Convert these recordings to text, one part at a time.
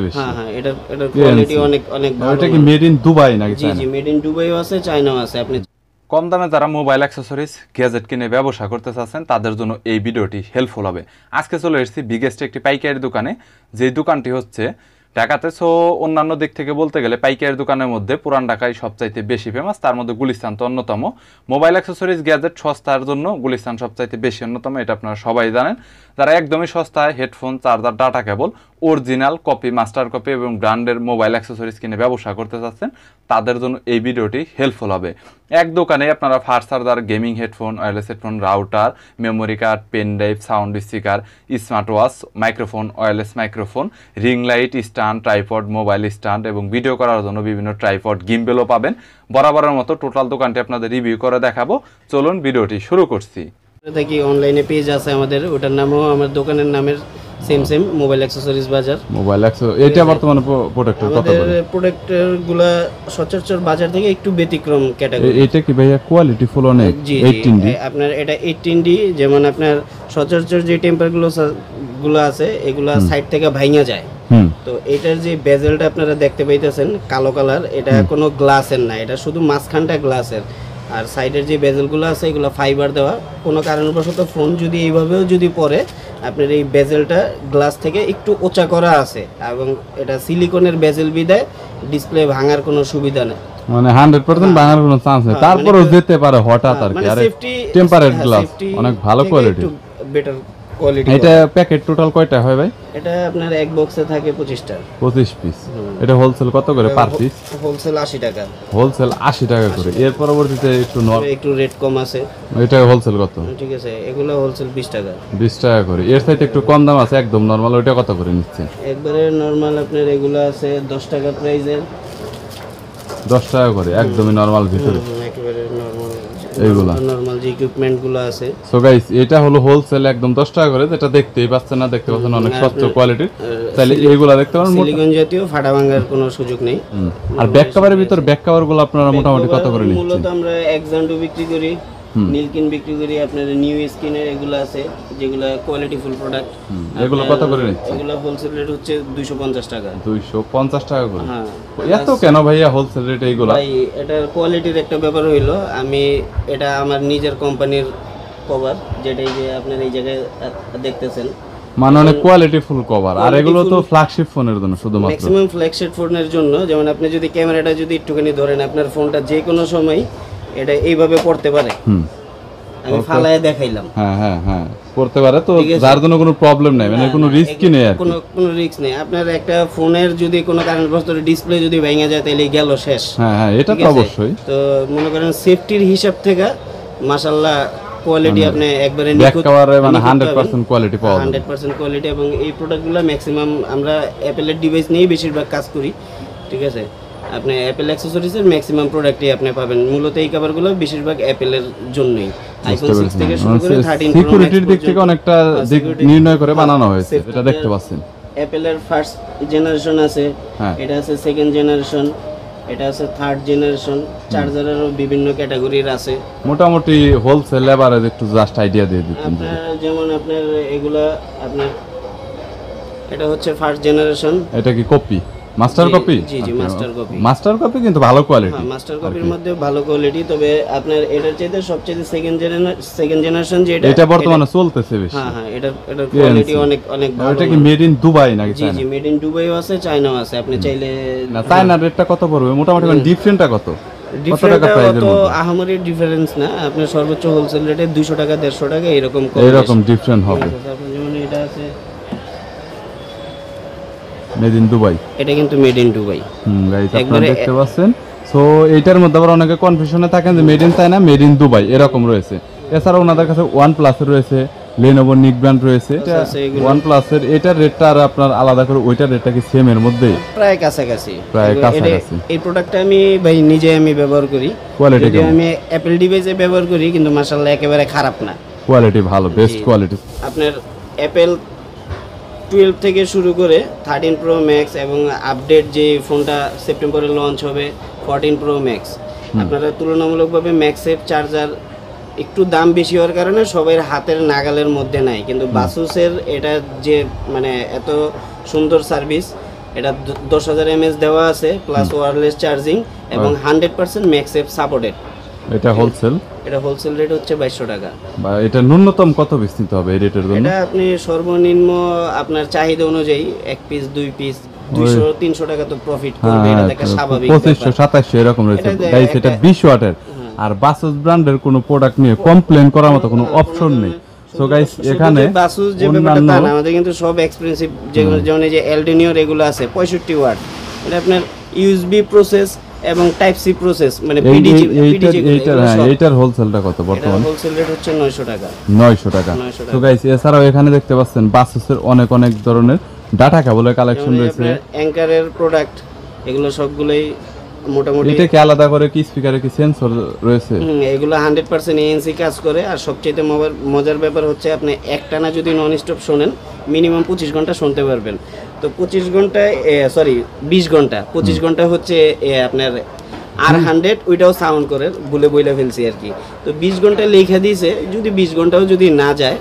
বেশি। হ্যাঁ হ্যাঁ, এটার কোয়ালিটি অনেক অনেক ভালো। এটা কি মেড ইন দুবাই নাকি? জি জি, মেড ইন দুবাইও আছে, চায়নাও আছে। আপনি কম দামে যারা মোবাইল অ্যাক্সেসরিজ গ্যাজেট কিনে ব্যবসা করতে চাচ্ছেন তাদের জন্য এই ভিডিওটি হেল্পফুল হবে। আজকে চলে এসেছি বিগেস্ট একটি পাইকারি দোকানে, যেই দোকানটি হচ্ছে ঢাকাতে। সো অন্যান্য দিক থেকে বলতে গেলে পাইকারি দোকানের মধ্যে পুরান ঢাকায় সবচাইতে বেশি ফেমাস, তার মধ্যে গুলিস্তান তো অন্যতম। মোবাইল অ্যাক্সেসরিজ গ্যাজেট সস্তার জন্য গুলিস্তান সবচাইতে বেশি অন্যতম, এটা আপনারা সবাই জানেন। যারা একদমই সস্তায় headphone, charger, data cable, original copy, master copy এবং ব্র্যান্ডের মোবাইল অ্যাক্সেসরিজ কিনে ব্যবসা করতে চাচ্ছেন তাদের জন্য এই ভিডিওটি হেল্পফুল হবে। এক দোকানে আপনারা fast charger, gaming headphone, wireless headphone, router, memory card, pen drive, sound speaker, smart watch, microphone, wireless microphone, ring light, stand, tripod, mobile stand এবং ভিডিও করার জন্য বিভিন্ন ট্রাইপড, গিম্বেলও পাবেন। বরাবরের মতো টোটাল দোকানটি আপনাদের রিভিউ করে দেখাবো। চলুন ভিডিওটি শুরু করছি। দেখি অনলাইনে পেজ আছে আমাদের, ওটার নামও আমার দোকানের নামের সেম মোবাইল অ্যাক্সেসরিজ বাজার। মোবাইল অ্যাক্সেসরিজ এটা বর্তমানে প্রোডাক্টের কত করে? আমাদের প্রোডাক্টগুলো সচরাচর বাজার থেকে একটু ব্যতিক্রম ক্যাটাগরি। এটা কি ভাইয়া কোয়ালিটি ফুল অনেক? 18D আপনার এটা 18D, যেমন আপনার সচরাচর যে টেম্পারগুলো আছে এগুলা সাইড থেকে ভাঙা যায়। তো এটার যে বেজেলটা আপনারা দেখতে পাইতেছেন কালো কালার, এটা কোনো গ্লাসের না, এটা শুধু মাঝখানটা গ্লাসের। আর সাইডের যে বেজেলগুলো আছে এগুলো ফাইবার দেওয়া। কোনো কারণবশত ফোন যদি এইভাবেও যদি পড়ে, আপনার এই বেজেলটা গ্লাস থেকে একটু উঁচা করা আছে এবং এটা সিলিকনের বেজেল বিদায় ডিসপ্লে ভাঙার কোনো সুবিধা নেই, মানে 100% ভাঙার কোনো চান্স নেই। তারপরেও যেতে পারে হঠাৎ আর কি। আরে টেম্পারেড গ্লাস অনেক ভালো কোয়ালিটি, বেটার কোয়ালিটি। এটা প্যাকেট টোটাল কয়টা হয় ভাই? এটা আপনার এক বক্সে থাকে 25টা, 25 পিস। এটা হোলসেল কত করে পার পিস? হোলসেল 80 টাকা। হোলসেল 80 টাকা করে। এর পরবর্তীতে একটু রেট কম আছে। এটা হোলসেল কত? ঠিক আছে, এগুলো হোলসেল 20 টাকা। 20 টাকা করে। এর সাথে একটু কম দাম আছে একদম নরমাল, ওটা কত করে নিচ্ছেন? একবারে নরমাল আপনার এগুলো আছে 10 টাকা প্রাইসের। 10 টাকা করে একদমই নরমাল ভিতরে। একেবারে নরমাল এইগুলা নরমাল যে ইকুইপমেন্টগুলো আছে। সো গাইস, এটা হলো হোলসেল একদম 10 টাকা করে, যেটা দেখতেই পাচ্ছেন না, দেখতে পাচ্ছেন অনেক সস্তা কোয়ালিটির। তাহলে এইগুলা দেখতে পারেন, সিলিকন জাতীয় ফাটা ভাঙার কোনো সুযোগ নেই। আর ব্যাক কভারের ভিতর ব্যাক কভারগুলো আপনারা মোটামুটি কত করে নিচ্ছেন? মূলত আমরা এক্সান্ডো বিক্রি করি, নীলকিন বিক্রি করি, আপনার নিউ স্কিনের এগুলো আছে যেগুলো কোয়ালিটি ফুল প্রোডাক্ট। এগুলো কত করে নিচ্ছেন? এগুলো হোলসেল রেট হচ্ছে 250 টাকা। 250 টাকা করে? হ্যাঁ। এত কেন ভাইয়া হোলসেল রেট এইগুলো? ভাই এটার কোয়ালিটির একটা ব্যাপার হইলো, আমি এটা আমার নিজের কোম্পানির কভার, যেটা এই যে আপনার এই জায়গায় দেখতেছেন, মানে অনেক কোয়ালিটি ফুল কভার। আর এগুলো তো ফ্ল্যাগশিপ ফোনের জন্য শুধুমাত্র, ম্যাক্সিমাম ফ্ল্যাগশিপ ফোনের জন্য। যেমন আপনি যদি ক্যামেরাটা যদি একটুখানি ধরেন, আপনার ফোনটা যে কোনো সময় এটা এইভাবে পড়তে পারে। আমি ফালায়ে দেখাইলাম। হ্যাঁ হ্যাঁ হ্যাঁ, পড়তে পারে তো, যার জন্য কোনো প্রবলেম নাই, মানে কোনো রিস্ক নেই আর কোনো রিস্ক নেই। আপনার একটা ফোনের যদি কোনো কারণবশত ডিসপ্লে যদি ভেঙে যায় তাহলে গেল শেষ। হ্যাঁ হ্যাঁ, এটা তো অবশ্যই। তো মনে করেন সেফটির হিসাব থেকে মাশাআল্লাহ কোয়ালিটি আপনি একবারে ব্যাক কভারে মানে 100% কোয়ালিটি পাওয়া যায়। 100% কোয়ালিটি। এবং এই প্রোডাক্টগুলো ম্যাক্সিমাম আমরা অ্যাপেলের ডিভাইস নিয়েই বেশিরভাগ কাজ করি। ঠিক আছে, আপনি অ্যাপেল অ্যাক্সেসরিজের ম্যাক্সিমাম প্রোডাক্টই আপনি পাবেন। মূলত এই কভারগুলো বেশিরভাগ অ্যাপেলের জন্যই। আইফোন 6 থেকে শুরু করে 13 প্রো সিকিউরিটির দিক থেকে অনেকটা দিক নির্ণয় করে বানানো হয়েছে, এটা দেখতে পাচ্ছেন। অ্যাপেলের ফার্স্ট জেনারেশন আছে, এটা আছে সেকেন্ড জেনারেশন, এটা আছে থার্ড জেনারেশন। চার্জারেরও বিভিন্ন ক্যাটাগরির আছে। মোটামুটি হোলসেল এভারেজ একটু জাস্ট আইডিয়া দিয়ে দিতেন। আপনার যেমন আপনার এগুলা আপনার এটা হচ্ছে ফার্স্ট জেনারেশন। এটা কি কপি? Master copy? জি জি, মাস্টার কপি। মাস্টার কপি কিন্তু ভালো কোয়ালিটি। হ্যাঁ, মাস্টার কপির মধ্যে ভালো কোয়ালিটি। তবে আপনার এটার চাইতে সবচেয়ে সেকেন্ড জেনারেশন যেটা, এটা বর্তমানে চলতেছে বেশি। হ্যাঁ হ্যাঁ, এটার কোয়ালিটি অনেক অনেক ভালো। এটা কি মেড ইন দুবাই নাকি? জি জি, মেড ইন দুবাইও আছে, চায়নাও আছে। আপনি চাইলে না, চায়নার রেটটা কত পড়বে মোটামুটি, মানে ডিফারেন্টটা কত? ডিফারেন্ট তো আহামরি ডিফারেন্স না। আপনার সর্বোচ্চ হোলসেল রেটে 200 টাকা 150 টাকা এরকম ডিফারেন্ট হবে। যেমন এটা আছে মেড ইন দুবাই, এটা কিন্তু মেড ইন দুবাই। গাইস আপনারা দেখতে পাচ্ছেন। সো এইটার মধ্যে আবার অনেকে কনফিউশনে থাকেন যে made in China, made in Dubai এরকম রয়েছে। এছাড়া ওনাদের কাছে OnePlus রয়েছে, Lenovo নিকব্যান্ড রয়েছে। এটা OnePlus এর এটার রেটটা আর আপনার আলাদা করে ওইটার রেটটা কি সেম এর মধ্যে? প্রায় কাছাকাছি। এই প্রোডাক্টটা আমি ভাই নিজে ব্যবহার করি। কোয়ালিটি আমি অ্যাপেল ডিভাইসে ব্যবহার করি, কিন্তু মাশাআল্লাহ একেবারে খারাপ না, কোয়ালিটি ভালো, বেস্ট কোয়ালিটি। আপনার অ্যাপেল 12 থেকে শুরু করে 13 প্রো ম্যাক্স এবং আপডেট যে ফোনটা সেপ্টেম্বরে লঞ্চ হবে 14 প্রো ম্যাক্স, আপনারা তুলনামূলকভাবে ম্যাক্সের চার্জার একটু দাম বেশি হওয়ার কারণে সবাই হাতের নাগালের মধ্যে নাই, কিন্তু বাসুসের এটা যে মানে এত সুন্দর সার্ভিস এটা 10,000 mAh দেওয়া আছে প্লাস ওয়্যারলেস চার্জিং এবং 100% ম্যাক্সেফ সাপোর্টেড। এটা হোলসেল, এটা হোলসেল রেট হচ্ছে 2200 টাকা। বা এটা ন্যূনতম কত পিস নিতে হবে এই রেটের জন্য? এটা আপনি সর্বনিম্ন আপনার চাহিদা অনুযায়ী 1 পিস 2 পিস 200-300 টাকা তো প্রফিট করবে, এটা একটা স্বাভাবিক 2500-2700 এরকম রয়েছে গাইস। এটা 20 ওয়াটের আর বাসুস ব্র্যান্ডের কোনো প্রোডাক্ট নিয়ে কমপ্লেইন করার মতো কোনো অপশন নেই। সো গাইস এখানে বাসুস যে ব্যাপারটা তা না, আমাদের কিন্তু সব এক্সপেন্সিভ যেমন এই যে এলডিনিওর এগুলো আছে 65 ওয়াট, এটা আপনার ইউএসবি প্রসেস এবং টাইপ সি প্রসেস মানে পিডিজি। এইটার হোলসেলটা কত বর্তমানে? হোলসেল রেট হচ্ছে 900 টাকা। 900 টাকা। তো গাইস এছাড়াও এখানে দেখতে পাচ্ছেন বাসুসের অনেক অনেক ধরনের ডাটা কেবলের কালেকশন রয়েছে, অ্যাঙ্কারের প্রোডাক্ট, এগুলো সবগুলোই মোটামুটি। এটা কি আলাদা করে কি স্পিকারে কি সেন্সর রয়েছে? এগুলো 100% এএনসি কাজ করে। আর সবচেয়ে মজার ব্যাপার হচ্ছে আপনি একটানা যদি নন স্টপ শোনেন মিনিমাম 25 ঘন্টা শুনতে পারবেন। তো 25 ঘন্টায় 20 ঘন্টা 25 ঘন্টা হচ্ছে আপনার R100, ওইটাও সাউন্ড করে বলে ফেলছি আর কি। তো 20 ঘন্টা লেখা দিয়েছে, যদি 20 ঘন্টাও যদি না যায়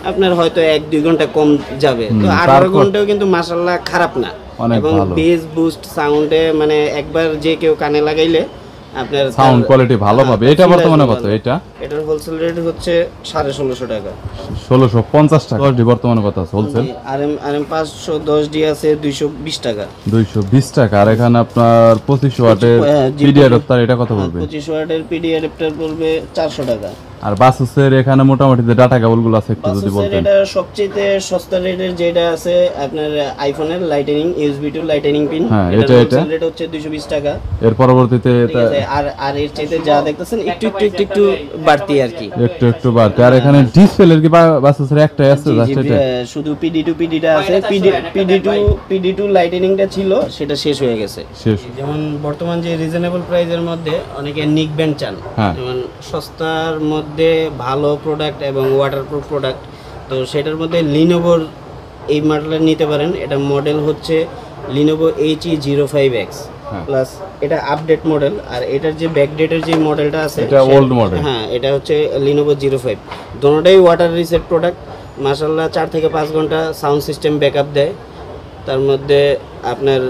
আপনার হয়তো 1-2 ঘন্টা কম যাবে। তো 18 ঘন্টাও কিন্তু মাশাআল্লাহ খারাপ না। এবং বেস বুস্ট সাউন্ডে মানে একবার যে কেউ কানে লাগাইলে আপনার সাউন্ড কোয়ালিটি ভালো পাবে। এটা বর্তমানে কত? এটার হোলসেল রেট হচ্ছে 1650 টাকা। 1650 টাকা বর্তমানে কত আছে হোলসেল? RM 510D আছে 220 টাকা। 220 টাকা। আর এখানে আপনার 25 ওয়াটের পিডি অ্যাডাপ্টার, এটা কত পড়বে? 25 ওয়াটের পিডি অ্যাডাপ্টার পড়বে 400 টাকা। আর বাসুসের এখানে মোটামুটি যে ডাটা কেবলগুলো আছে একটু যদি বলতেন। এটা সবচেয়ে সস্তা রেটের যেটা আছে আপনার আইফোনের lightning USB to lightning pin, এটা রেট হচ্ছে 220 টাকা। এর পরবর্তীতে আর এর চাইতে যা দেখতেছেন একটু বাড়তি আর কি, একটু বাড়তি। আর এখানে ডিসপ্লের কি বাসুসের একটাই আছে জাস্ট এটা? শুধু পিডি টু পিডিটা আছে। পিডি টু লাইটনিংটা ছিল, সেটা শেষ হয়ে গেছে। যেমন বর্তমান যে রিজনেবল প্রাইসের মধ্যে অনেকে নিক ব্যান্ড চান, যেমন সস্তার মধ্যে ভালো প্রোডাক্ট এবং ওয়াটারপ্রুফ প্রোডাক্ট, তো সেটার মধ্যে লিনোভোর এই মডেলটা নিতে পারেন। এটা মডেল হচ্ছে লিনোভো HE05X প্লাস, এটা আপডেট মডেল। আর এটার যে ব্যাকডেটের যে মডেলটা আছে এটা ওল্ড মডেল। হ্যাঁ, এটা হচ্ছে লিনোভো 05। দুটোটাই ওয়াটার রিসেট প্রোডাক্ট। মাশাআল্লাহ 4 থেকে 5 ঘন্টা সাউন্ড সিস্টেম ব্যাকআপ দেয়। তার মধ্যে আপনার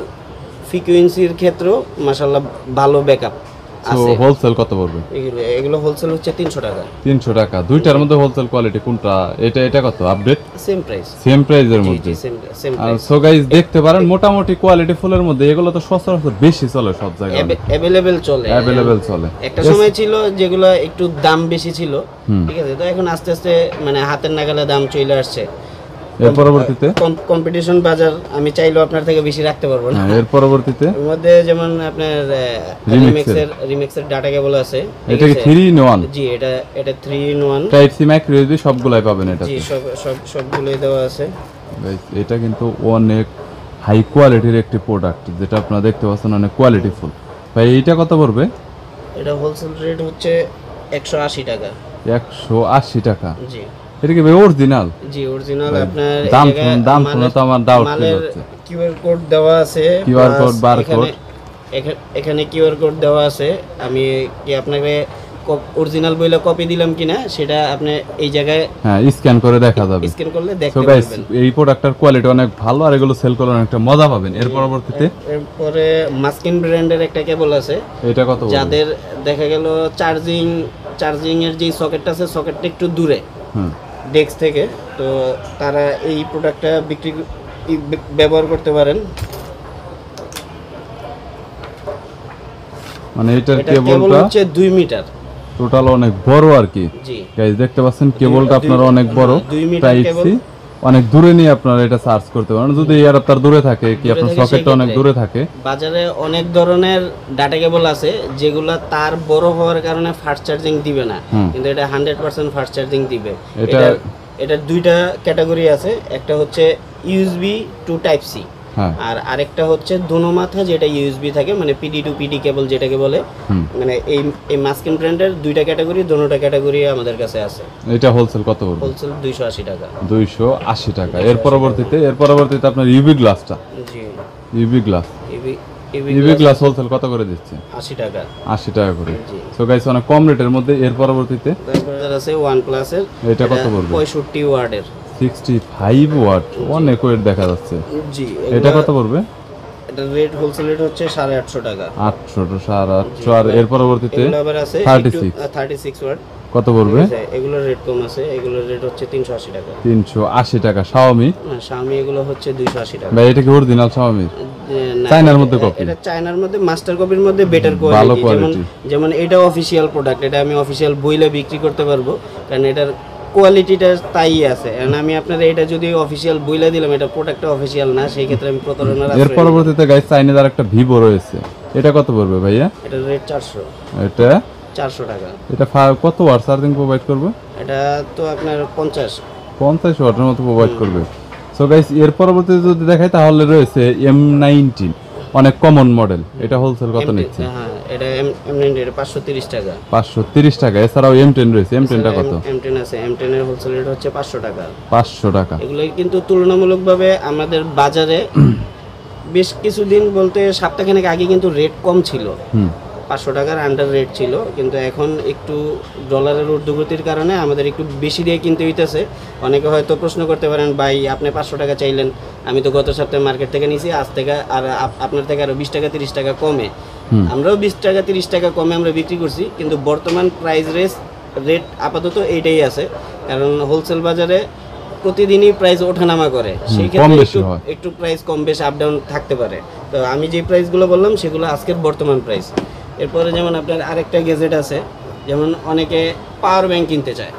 ফ্রিকোয়েন্সির ক্ষেত্রেও মাশাআল্লাহ ভালো ব্যাকআপ আছে। হোলসেল কত পড়বে? এগুলো হোলসেল হচ্ছে 300 টাকা। 300 টাকা। দুইটার মধ্যে হোলসেল কোয়ালিটি কোনটা? এটা কত? আপডেট সেম প্রাইসের মধ্যে। আর সো গাইস দেখতে পারেন মোটামুটি কোয়ালিটি ফুলের মধ্যে এগুলো তো সচরাচর বেশি চলে সব জায়গায়, अवेलेबल চলে। একটা সময় ছিল যেগুলো একটু দাম বেশি ছিল, ঠিক আছে, তো এখন আস্তে আস্তে মানে হাতের নাগালে দাম চলে আসছে। এর পরবর্তীতে কম্পিটিশন বাজার, আমি চাইলেও আপনার থেকে বেশি রাখতে পারবো না। এর পরবর্তীতে এর মধ্যে যেমন আপনার রিমিক্সের ডাটা কেবল আছে। এটা কি 3 in 1? জি, এটা 3 in 1 type C micro USB সবগুলাই পাবেন এটা। জি, সবগুলোই দেওয়া আছে। গাইস এটা কিন্তু অনেক হাই কোয়ালিটির একটি প্রোডাক্ট, যেটা আপনারা দেখতে পাচ্ছেন অনেক কোয়ালিটিফুল। ভাই এইটা কত পড়বে? এটা হোলসেল রেট হচ্ছে 180 টাকা। 180 টাকা। জি, এটা কি ভাই অরিজিনাল? জি অরিজিনাল। আপনার দাম শুনে তো আমার ডাউট হচ্ছে। কিউআর কোড দেওয়া আছে, কিউআর কোড বারকোড, এখানে কিউআর কোড দেওয়া আছে। আমি কি আপনাকে অরিজিনাল বইলা কপি দিলাম কিনা সেটা আপনি এই জায়গায় স্ক্যান করে দেখা যাবে। স্ক্যান করলে দেখতে পারবেন। এই প্রোডাক্টের কোয়ালিটি অনেক ভালো, আর এগুলো সেল করলে অনেকটা মজা পাবেন। এর পরবর্তীতে এরপরে মাস্কিন ব্র্যান্ডের একটা কেবল আছে। এটা কত? যাদের দেখা গেল চার্জিং এর যে সকেটটা আছে, সকেটটা একটু দূরে ডেস্ক থেকে, তো তারা এই প্রোডাক্টটা ব্যবহার করতে পারেন। মানে এটার কেবলটা হচ্ছে 2 মিটার, টোটাল অনেক বড় আর কি। গাইস দেখতে পাচ্ছেন কেবলটা আপনারা অনেক বড়, 2 মিটার কেবল। অনেক দূরে নিয়ে আপনারা এটা সার্চ করতে পারেন। যদি এর আপনার দূরে থাকে কি আপনার সকেটটা অনেক দূরে থাকে। বাজারে অনেক ধরনের ডাটা কেবল আছে যেগুলো তার বড় হওয়ার কারণে ফাস্ট চার্জিং দিবে না, কিন্তু এটা 100% ফাস্ট চার্জিং দিবে। এটা দুইটা ক্যাটাগরি আছে, একটা হচ্ছে ইউএসবি টু টাইপ সি, আর আরেকটা হচ্ছে দোনো মাথা যেটা ইউএসবি থাকে, মানে পিডি টু পিডি কেবল যেটাকে বলে। মানে এই মাস্কিন ব্র্যান্ডের দুইটা ক্যাটাগরি, দোনোটা ক্যাটাগরি আমাদের কাছে আছে। এটা হোলসেল কত পড়বে? হোলসেল 280 টাকা। 280 টাকা। এর পরবর্তীতে আপনার ইউভি গ্লাসটা। জি, ইউভি গ্লাস হোলসেল কত করে দিচ্ছে? 80 টাকা। 80 টাকা করে। সো গাইস অনেক কম রেটের মধ্যে। এর পরবর্তীতে আছে OnePlus এর, এটা কত পড়বে? 65 ওয়াটের। 65 ওয়াট, অনেক ওয়েট দেখা যাচ্ছে। জি, এটা কত পড়বে? এটা রেট হোলসেল রেট হচ্ছে 850 টাকা। 800 850 আর এর পরবর্তীতে এগুলো আবার আছে 36 ওয়াট। কত পড়বে? এগুলোর রেট কম আছে, এগুলোর রেট হচ্ছে 380 টাকা। 380 টাকা। Xiaomi Xiaomi এগুলো হচ্ছে 280 টাকা। ভাই এটা কি অরিজিনাল Xiaomi? চায়নার মধ্যে কপি? এটা চায়নার মধ্যে মাস্টার কপির মধ্যে বেটার কোয়ালিটি, যেমন এটা অফিশিয়াল প্রোডাক্ট, এটা আমি অফিশিয়াল বইলে বিক্রি করতে পারবো, কারণ এটার কোয়ালিটিটা তাই আছে। কারণ আমি আপনার এটা যদি অফিশিয়াল বইলে দিলাম, এটা প্রোডাক্টটা অফিশিয়াল না, সেই ক্ষেত্রে আমি প্রতারণার এর পরবর্তীতে গাইস চাইনিজ আর একটা Vivo রয়েছে, এটা কত পড়বে ভাইয়া? এটা রেট 400। এটা 400 টাকা। এটা কত ওয়াট চার্জিং প্রোভাইড করবে? এটা তো আপনার 50 ওয়াটের মতো প্রোভাইড করবে। সো গাইস এর পরবর্তীতে যদি দেখাই তাহলে রয়েছে M19, অনেক কমন মডেল। এটা হোলসেল কত নিচ্ছে? হ্যাঁ, এটা M90 এটা 530 টাকা। 530 টাকা। এছাড়াও M10 রয়েছে, M10 টা কত? M10 আছে, M10 এর হোলসেল রেট হচ্ছে 500 টাকা। 500 টাকা। এগুলো কিন্তু তুলনামূলকভাবে আমাদের বাজারে বেশ কিছুদিন বলতে সপ্তাহখানেক আগে কিন্তু রেট কম ছিল, 500 টাকার আন্ডার রেট ছিল, কিন্তু এখন একটু ডলারের ঊর্ধ্বগতির কারণে আমাদের একটু বেশি দিয়ে কিনতে হইতেছে। অনেকে হয়তো প্রশ্ন করতে পারেন, ভাই আপনি 500 টাকা চাইলেন, আমি তো গত সপ্তাহে মার্কেট থেকে নিয়েছি, আজ থেকে আর আপনার থেকে আরও 20 টাকা 30 টাকা কমে, আমরাও 20 টাকা 30 টাকা কমে আমরা বিক্রি করছি, কিন্তু বর্তমান প্রাইস রেট আপাতত এইটাই আছে, কারণ হোলসেল বাজারে প্রতিদিনই প্রাইস ওঠানামা করে, সেই ক্ষেত্রে একটু প্রাইস কম বেশ আপ ডাউন থাকতে পারে। তো আমি যে প্রাইসগুলো বললাম সেগুলো আজকের বর্তমান প্রাইস। এরপরে যেমন আপনার আরেকটা গ্যাজেট আছে, যেমন অনেকে পাওয়ার ব্যাংক কিনতে চায়,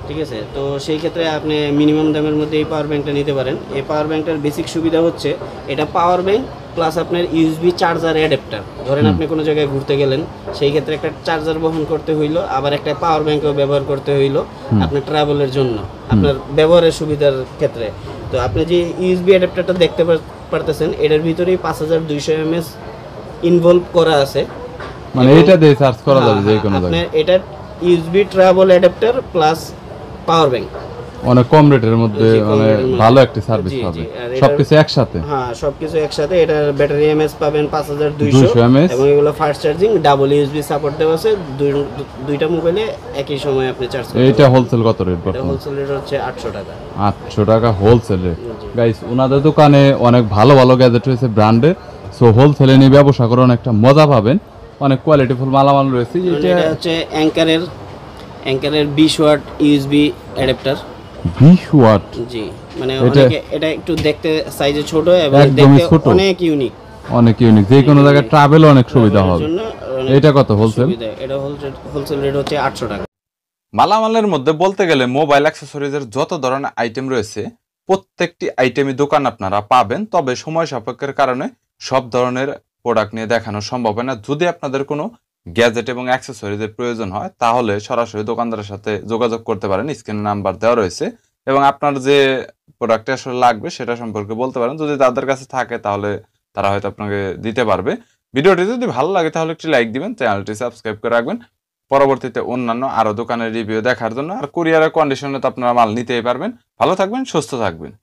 ঠিক আছে, তো সেই ক্ষেত্রে আপনি মিনিমাম দামের মধ্যে এই পাওয়ার ব্যাংকটা নিতে পারেন। এই পাওয়ার ব্যাংকটার বেসিক সুবিধা হচ্ছে এটা পাওয়ার ব্যাংক প্লাস আপনার ইউএসবি চার্জার অ্যাডাপ্টার। ধরেন আপনি কোনো জায়গায় ঘুরতে গেলেন, সেই ক্ষেত্রে একটা চার্জার বহন করতে হইলো, আবার একটা পাওয়ার ব্যাংকও ব্যবহার করতে হইলো আপনার ট্রাভেলের জন্য, আপনার ব্যবহারের সুবিধার ক্ষেত্রে। তো আপনি যে ইউএসবি অ্যাডাপ্টারটা দেখতে পারতেছেন, এটার ভিতরেই 5200 mAh ইনভলভ করা আছে, মানে এটা দিয়ে চার্জ করা যাবে যে কোনো জায়গায়। আপনার এটা USB travel adapter plus power bank, অনেক কম রেটের মধ্যে, মানে ভালো একটা সার্ভিস পাবে সবকিছু একসাথে। হ্যাঁ, সবকিছু একসাথে। এটা ব্যাটারি এমএস পাবেন 5200 এবং এগুলো fast charging, double USB support দেওয়া আছে, দুইটা মোবাইলে একই সময় আপনি চার্জ করতে। এটা হোলসেল কত রেট? এটা হোলসেল রেট হচ্ছে 800 টাকা। 800 টাকা হোলসেল রেট। গাইস ওনাদের দোকানে অনেক ভালো ভালো গ্যাজেট রয়েছে ব্র্যান্ডের, সো হোলসেলে নিয়ে ব্যবসা করে অনেকটা মজা পাবেন, অনেক কোয়ালিটিফুল মালামাল রয়েছে। এটা হচ্ছে অ্যাঙ্কারের 20 ওয়াট ইউএসবি অ্যাডাপ্টার। 20 ওয়াট? জি, মানে অনেকে এটা একটু দেখতে সাইজে ছোট এবং দেখতে অনেক ইউনিক, যে কোনো জায়গায় ট্রাভেল অনেক সুবিধা হবে। এটা কত হোলসেল? এটা হোলসেল রেট হচ্ছে 800 টাকা। মালামালের মধ্যে বলতে গেলে মোবাইল অ্যাক্সেসরিজের যত ধরনের আইটেম রয়েছে প্রত্যেকটি আইটেমই দোকান আপনারা পাবেন, তবে সময় সাপেক্ষের কারণে সব ধরনের প্রোডাক্ট নিয়ে দেখানো সম্ভব হয় না। যদি আপনাদের কোনো গ্যাজেট এবং অ্যাক্সেসরিজের প্রয়োজন হয় তাহলে সরাসরি দোকানদারের সাথে যোগাযোগ করতে পারেন, স্ক্রিনে নাম্বার দেওয়া রয়েছে, এবং আপনার যে প্রোডাক্টটা আসলে লাগবে সেটা সম্পর্কে বলতে পারেন। যদি তাদের কাছে থাকে তাহলে তারা হয়তো আপনাকে দিতে পারবে। ভিডিওটি যদি ভালো লাগে তাহলে একটি লাইক দিবেন, চ্যানেলটি সাবস্ক্রাইব করে রাখবেন পরবর্তীতে অন্যান্য আরো দোকানের রিভিউ দেখার জন্য। আর কুরিয়ারের কন্ডিশনে তো আপনারা মাল নিতেই পারবেন। ভালো থাকবেন, সুস্থ থাকবেন।